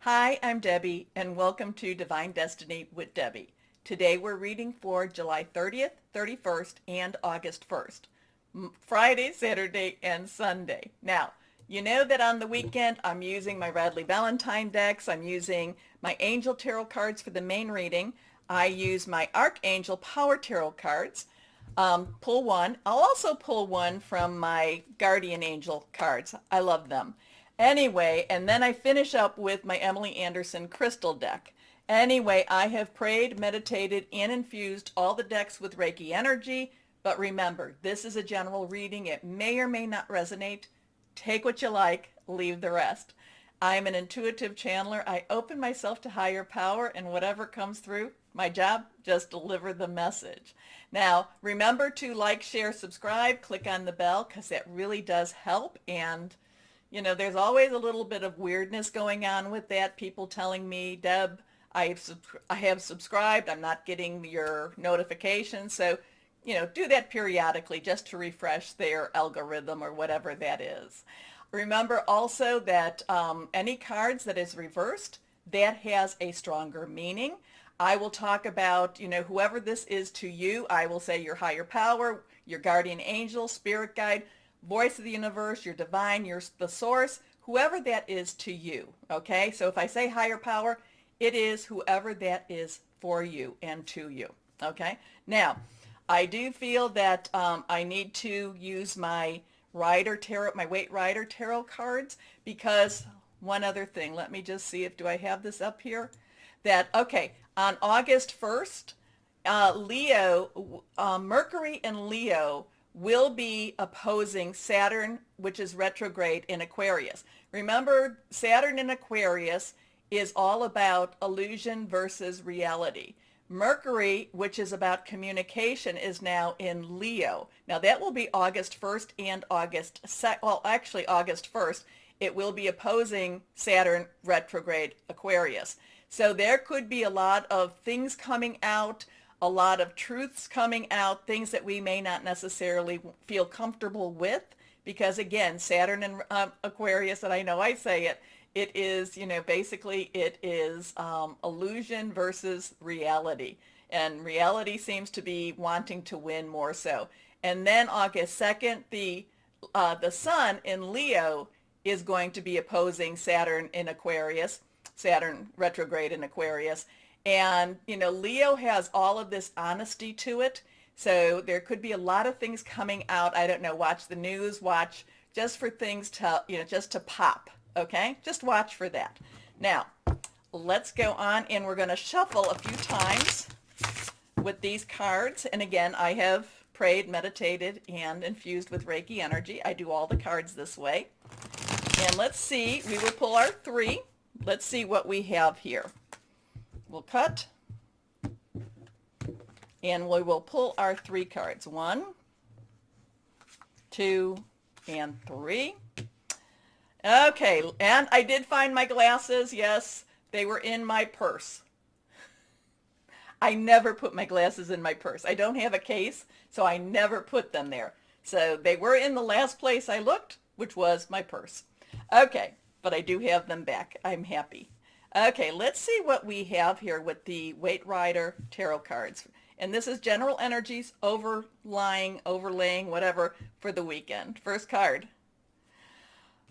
Hi, I'm Debbie, and welcome to Divine Destiny with Debbie. Today we're reading for July 30th, 31st, and August 1st. Friday, Saturday, and Sunday. Now, you know that on the weekend I'm using my Radley Valentine decks. I'm using my Angel Tarot cards for the main reading. I use my Archangel Power Tarot cards. Pull one. I'll also pull one from my Guardian Angel cards. I love them. Anyway, and then I finish up with my Emily Anderson crystal deck. Anyway, I have prayed, meditated, and infused all the decks with Reiki energy. But remember, this is a general reading. It may or may not resonate. Take what you like, leave the rest. I'm an intuitive channeler. I open myself to higher power, and whatever comes through, my job, just deliver the message. Now, remember to like, share, subscribe, click on the bell, because that really does help. And you know, there's always a little bit of weirdness going on with that. People telling me, Deb, I have subscribed. I'm not getting your notifications. So, you know, do that periodically just to refresh their algorithm or whatever that is. Remember also that any cards that is reversed, that has a stronger meaning. I will talk about, you know, whoever this is to you. I will say your higher power, your guardian angel, spirit guide, voice of the universe, your divine, the source, whoever that is to you. Okay, so if I say higher power, it is whoever that is for you and to you. Okay, now I do feel that I need to use my Rider Tarot, my Weight Rider Tarot cards, because one other thing, let me just see if, do I have this up here? That, okay, on August 1st, Mercury and Leo will be opposing Saturn, which is retrograde in Aquarius. Remember, Saturn in Aquarius is all about illusion versus reality. Mercury, which is about communication, is now in Leo. Now that will be August 1st and August 1st. It will be opposing Saturn retrograde Aquarius. So there could be a lot of things coming out, a lot of truths coming out, things that we may not necessarily feel comfortable with, because again, Saturn and Aquarius, and I know I say it, it is, you know, basically it is illusion versus reality. And reality seems to be wanting to win more so. And then August 2nd, the sun in Leo is going to be opposing Saturn in Aquarius, Saturn retrograde in Aquarius. And, you know, Leo has all of this honesty to it. So there could be a lot of things coming out. I don't know, watch the news, watch just for things to, you know, just to pop. Okay, just watch for that. Now, let's go on, and we're going to shuffle a few times with these cards. And again, I have prayed, meditated, and infused with Reiki energy. I do all the cards this way. And let's see, we will pull our three. Let's see what we have here. We'll cut, and we will pull our three cards. 1, 2, and 3. Okay, and I did find my glasses. Yes, they were in my purse. I never put my glasses in my purse. I don't have a case, so I never put them there. So they were in the last place I looked, which was my purse. Okay, but I do have them back. I'm happy. Okay, let's see what we have here with the Weight Rider Tarot cards. And this is general energies, overlaying, whatever, for the weekend. First card.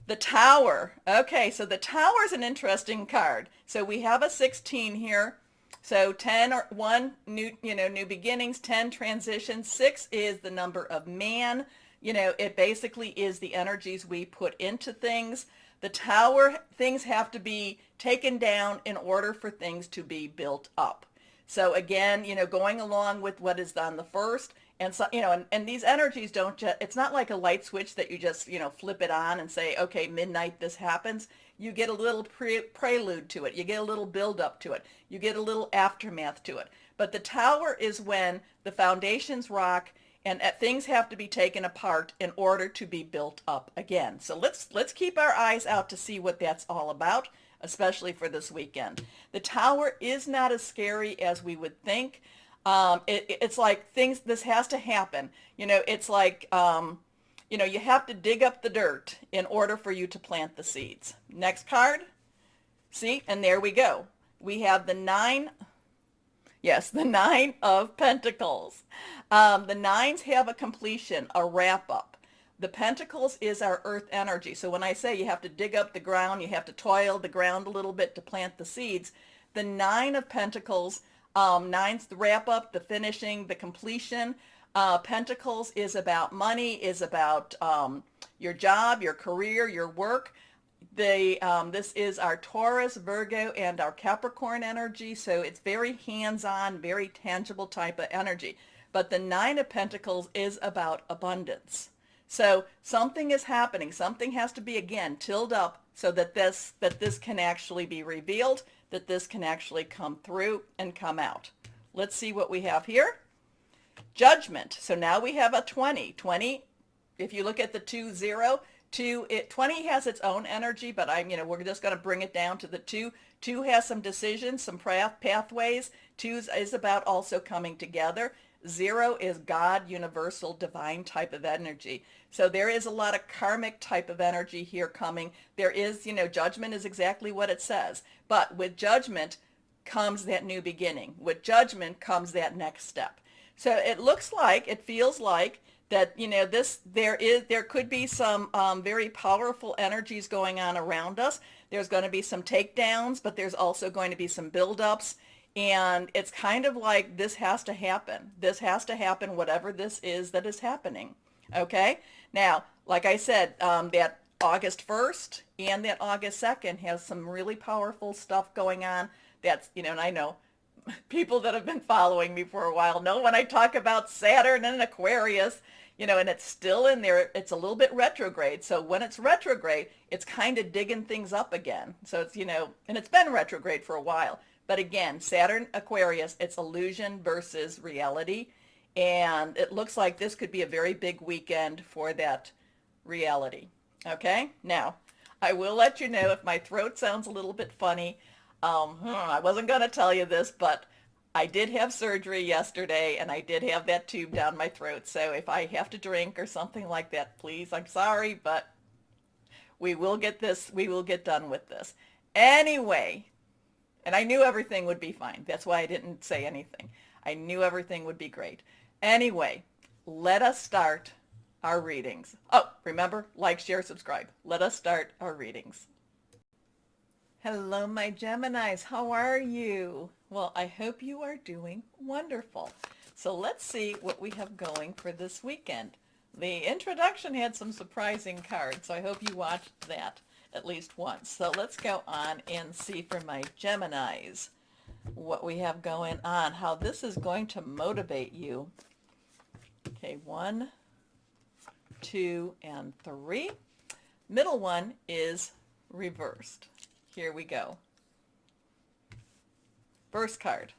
The Tower. Okay, so the Tower is an interesting card. So we have a 16 here. So 10 or 1, new beginnings, 10 transitions. 6 is the number of man. You know, it basically is the energies we put into things. The Tower, things have to be taken down in order for things to be built up. So again, you know, going along with what is on the first, and so, you know, and these energies don't just, it's not like a light switch that you just, you know, flip it on and say, okay, midnight, this happens. You get a little prelude to it. You get a little build up to it. You get a little aftermath to it. But the Tower is when the foundations rock and things have to be taken apart in order to be built up again. So let's keep our eyes out to see what that's all about, especially for this weekend. The Tower is not as scary as we would think. It's like this has to happen. You know, it's like, you know, you have to dig up the dirt in order for you to plant the seeds. Next card, See, and there we go. We have the nine. Yes, the Nine of Pentacles. The nines have a completion, a wrap up. The Pentacles is our earth energy. So when I say you have to dig up the ground, you have to toil the ground a little bit to plant the seeds, the Nine of Pentacles, nine's the wrap up, the finishing, the completion. Pentacles is about money, is about your job, your career, your work. This is our Taurus, Virgo, and our Capricorn energy, so it's very hands-on, very tangible type of energy. But the Nine of Pentacles is about abundance. So something is happening. Something has to be, again, tilled up so that this can actually be revealed, that this can actually come through and come out. Let's see what we have here. Judgment. So now we have a 20. 20, if you look at the 2-0, 20 has its own energy, but we're just going to bring it down to the 2. 2 has some decisions, some pathways. 2 is about also coming together. 0 is God, universal, divine type of energy. So there is a lot of karmic type of energy here coming. There is, judgment is exactly what it says. But with judgment comes that new beginning. With judgment comes that next step. So it looks like, it feels like, that there could be some very powerful energies going on around us. There's going to be some takedowns, but there's also going to be some buildups, and it's kind of like this has to happen. This has to happen, whatever this is that is happening. Okay. Now, like I said, that August 1st and that August 2nd has some really powerful stuff going on. That's and I know people that have been following me for a while know when I talk about Saturn and Aquarius, and it's still in there. It's a little bit retrograde. So when it's retrograde, it's kind of digging things up again. So it's, and it's been retrograde for a while. But again, Saturn, Aquarius, it's illusion versus reality. And it looks like this could be a very big weekend for that reality. Okay? Now, I will let you know if my throat sounds a little bit funny. I wasn't going to tell you this, but I did have surgery yesterday, and I did have that tube down my throat. So if I have to drink or something like that, please, I'm sorry, but we will get done with this. Anyway, and I knew everything would be fine. That's why I didn't say anything. I knew everything would be great. Anyway, let us start our readings. Oh, remember, like, share, subscribe. Let us start our readings. Hello, my Geminis. How are you? Well, I hope you are doing wonderful. So let's see what we have going for this weekend. The introduction had some surprising cards, so I hope you watched that at least once. So let's go on and see for my Geminis what we have going on, how this is going to motivate you. Okay, 1, 2, and 3. Middle one is reversed. Here we go. First card.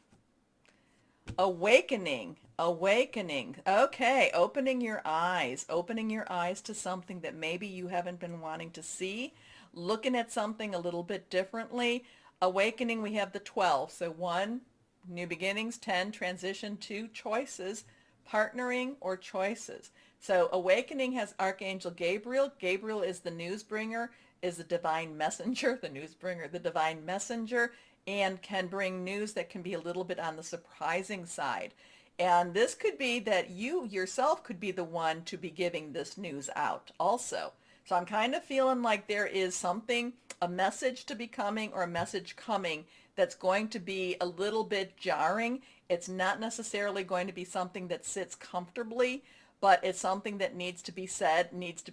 Awakening. Awakening. Okay, opening your eyes. Opening your eyes to something that maybe you haven't been wanting to see. Looking at something a little bit differently. Awakening, we have the 12. So 1, new beginnings. 10, transition. 2, choices. Partnering or choices. So awakening has Archangel Gabriel. Gabriel is the news bringer, is the divine messenger, the news bringer, the divine messenger, and can bring news that can be a little bit on the surprising side. And this could be that you yourself could be the one to be giving this news out also. So I'm kind of feeling like there is something, a message to be coming or a message coming that's going to be a little bit jarring. It's not necessarily going to be something that sits comfortably, but it's something that needs to be said, needs to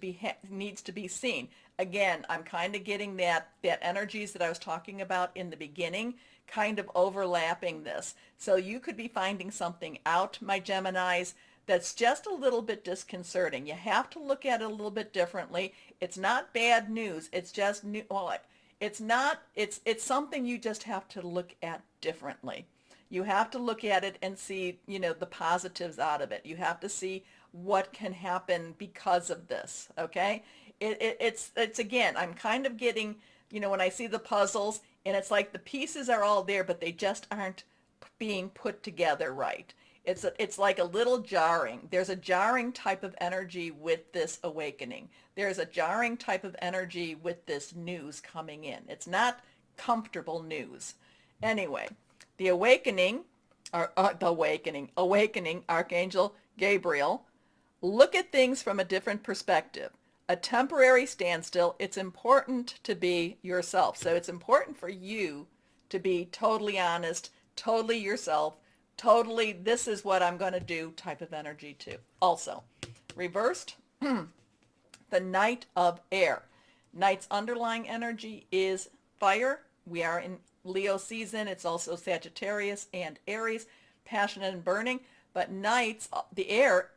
be seen. Again, I'm kind of getting that energies that I was talking about in the beginning kind of overlapping this. So you could be finding something out, my Geminis, that's just a little bit disconcerting. You have to look at it a little bit differently. It's not bad news. It's just new. Well, it's something you just have to look at differently. You have to look at it and see, the positives out of it. You have to see what can happen because of this. Okay. It's again, I'm kind of getting, when I see the puzzles and it's like the pieces are all there, but they just aren't being put together right. It's like a little jarring. There's a jarring type of energy with this awakening. There's a jarring type of energy with this news coming in. It's not comfortable news. Anyway, the awakening, awakening Archangel Gabriel. Look at things from a different perspective. A temporary standstill. It's important to be yourself. So it's important for you to be totally honest, totally yourself, totally this is what I'm going to do type of energy too. Also, reversed, the Knight of Air. Knight's underlying energy is fire. We are in Leo season. It's also Sagittarius and Aries, passionate and burning. But knights, the air,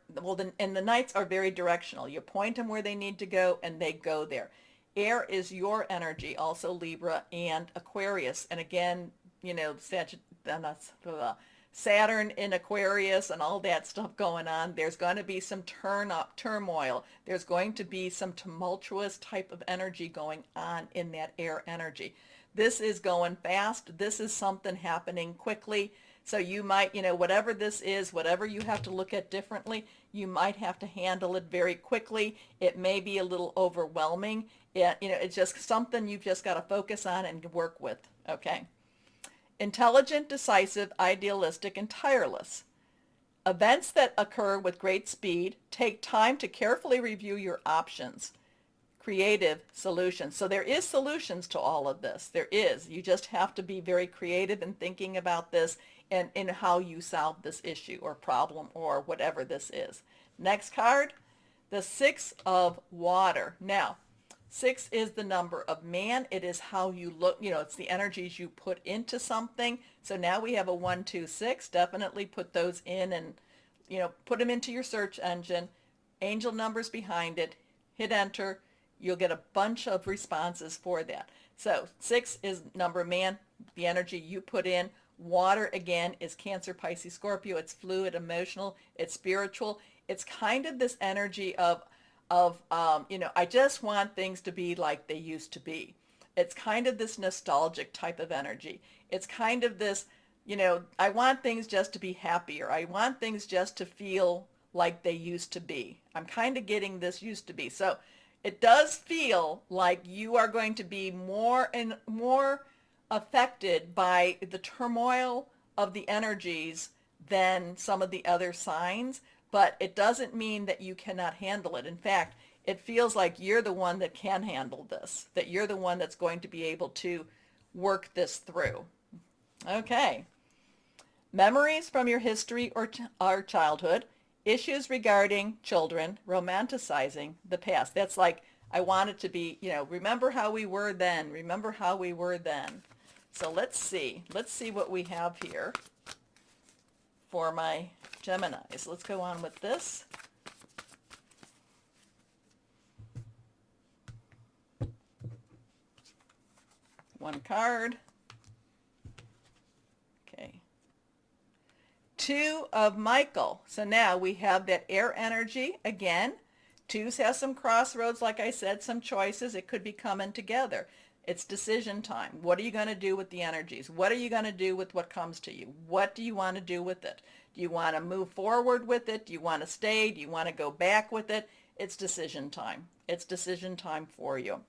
and the knights are very directional. You point them where they need to go, and they go there. Air is your energy, also Libra and Aquarius. And again, you know, Saturn in Aquarius and all that stuff going on. There's going to be some turmoil. There's going to be some tumultuous type of energy going on in that air energy. This is going fast. This is something happening quickly. So you might, you know, whatever this is, whatever you have to look at differently, you might have to handle it very quickly. It may be a little overwhelming. It's just something you've just got to focus on and work with, okay? Intelligent, decisive, idealistic, and tireless. Events that occur with great speed. Take time to carefully review your options. Creative solutions. So there is solutions to all of this. There is. You just have to be very creative in thinking about this and in how you solve this issue or problem or whatever this is. Next card, the Six of Water. Now, 6 is the number of man. It is how you look, you know, it's the energies you put into something. So now we have a 1, 2, 6. Definitely put those in and, you know, put them into your search engine. Angel numbers behind it. Hit enter. You'll get a bunch of responses for that. So 6 is number of man, the energy you put in. Water, again, is Cancer, Pisces, Scorpio. It's fluid, emotional, it's spiritual. It's kind of this energy of I just want things to be like they used to be. It's kind of this nostalgic type of energy. It's kind of this, I want things just to be happier. I want things just to feel like they used to be. I'm kind of getting this used to be. So it does feel like you are going to be more and more affected by the turmoil of the energies than some of the other signs, but it doesn't mean that you cannot handle it. In fact, it feels like you're the one that can handle this, that you're the one that's going to be able to work this through. Okay. Memories from your history or childhood, issues regarding children, romanticizing the past. That's like, I want it to be, remember how we were then, remember how we were then. So let's see what we have here for my Geminis. Let's go on with this. One card. Okay. 2 of Michael. So now we have that air energy again. 2s have some crossroads, like I said, some choices. It could be coming together. It's decision time. What are you going to do with the energies? What are you going to do with what comes to you? What do you want to do with it? Do you want to move forward with it? Do you want to stay? Do you want to go back with it? It's decision time. It's decision time for you.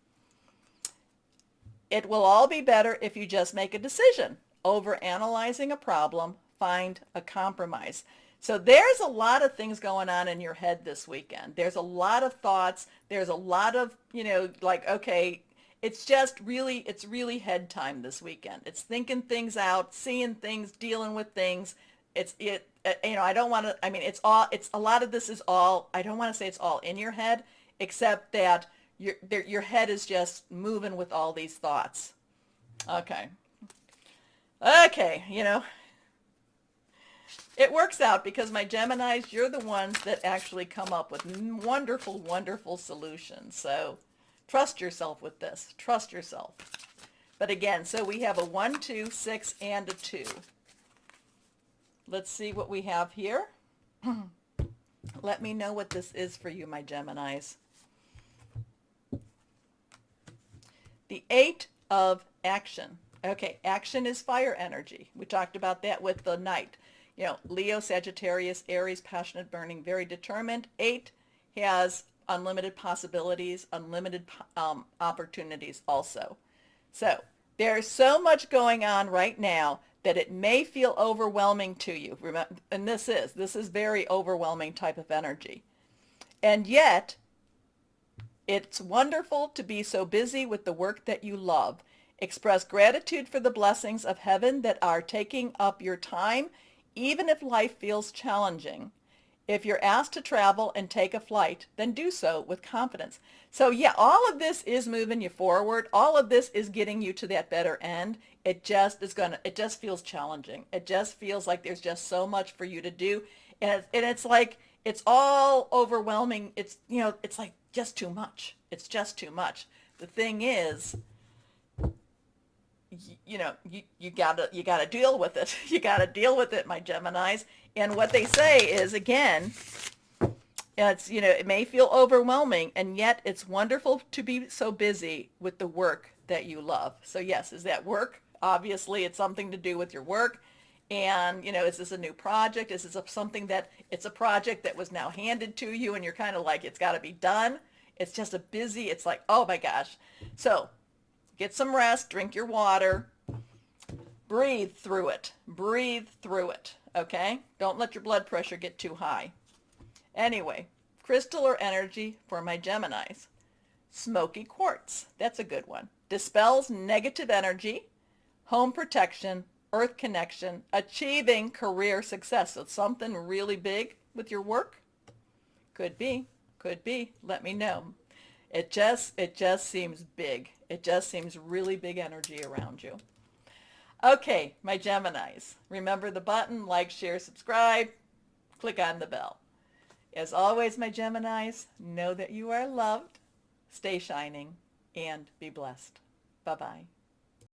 It will all be better if you just make a decision. Over analyzing a problem, find a compromise. So there's a lot of things going on in your head this weekend. There's a lot of thoughts. There's a lot of, okay, it's really head time this weekend. It's thinking things out, seeing things, dealing with things. I don't want to, a lot of this is all, I don't want to say it's all in your head, except that your head is just moving with all these thoughts. Okay, it works out because my Geminis, you're the ones that actually come up with wonderful, wonderful solutions. So trust yourself with this. Trust yourself. But again, so we have a 1, 2, 6, and a 2. Let's see what we have here. Let me know what this is for you, my Geminis. The 8 of Action. Okay, action is fire energy. We talked about that with the Knight. Leo, Sagittarius, Aries, passionate, burning, very determined. 8 has unlimited possibilities, unlimited opportunities also. So There's so much going on right now that it may feel overwhelming to you. And this is very overwhelming type of energy. And yet, it's wonderful to be so busy with the work that you love. Express gratitude for the blessings of heaven that are taking up your time, even if life feels challenging. If you're asked to travel and take a flight, then do so with confidence. So yeah, all of this is moving you forward. All of this is getting you to that better end. It just feels challenging. It just feels like there's just so much for you to do. And it's like, it's all overwhelming. It's like just too much. It's just too much. The thing is, you gotta deal with it. You gotta deal with it, my Geminis. And what they say is, again, it may feel overwhelming, and yet it's wonderful to be so busy with the work that you love. So yes, is that work? Obviously, it's something to do with your work. And, is this a new project? Is this it's a project that was now handed to you and you're kind of like, it's got to be done. It's just it's like, oh my gosh. So get some rest, drink your water, breathe through it. Breathe through it, okay? Don't let your blood pressure get too high. Anyway, crystal or energy for my Geminis. Smoky quartz, that's a good one. Dispels negative energy, home protection, earth connection, achieving career success. So it's something really big with your work? Could be. Let me know. It just seems big. It just seems really big energy around you. Okay, my Geminis. Remember the button, like, share, subscribe. Click on the bell. As always, my Geminis, know that you are loved, stay shining, and be blessed. Bye-bye.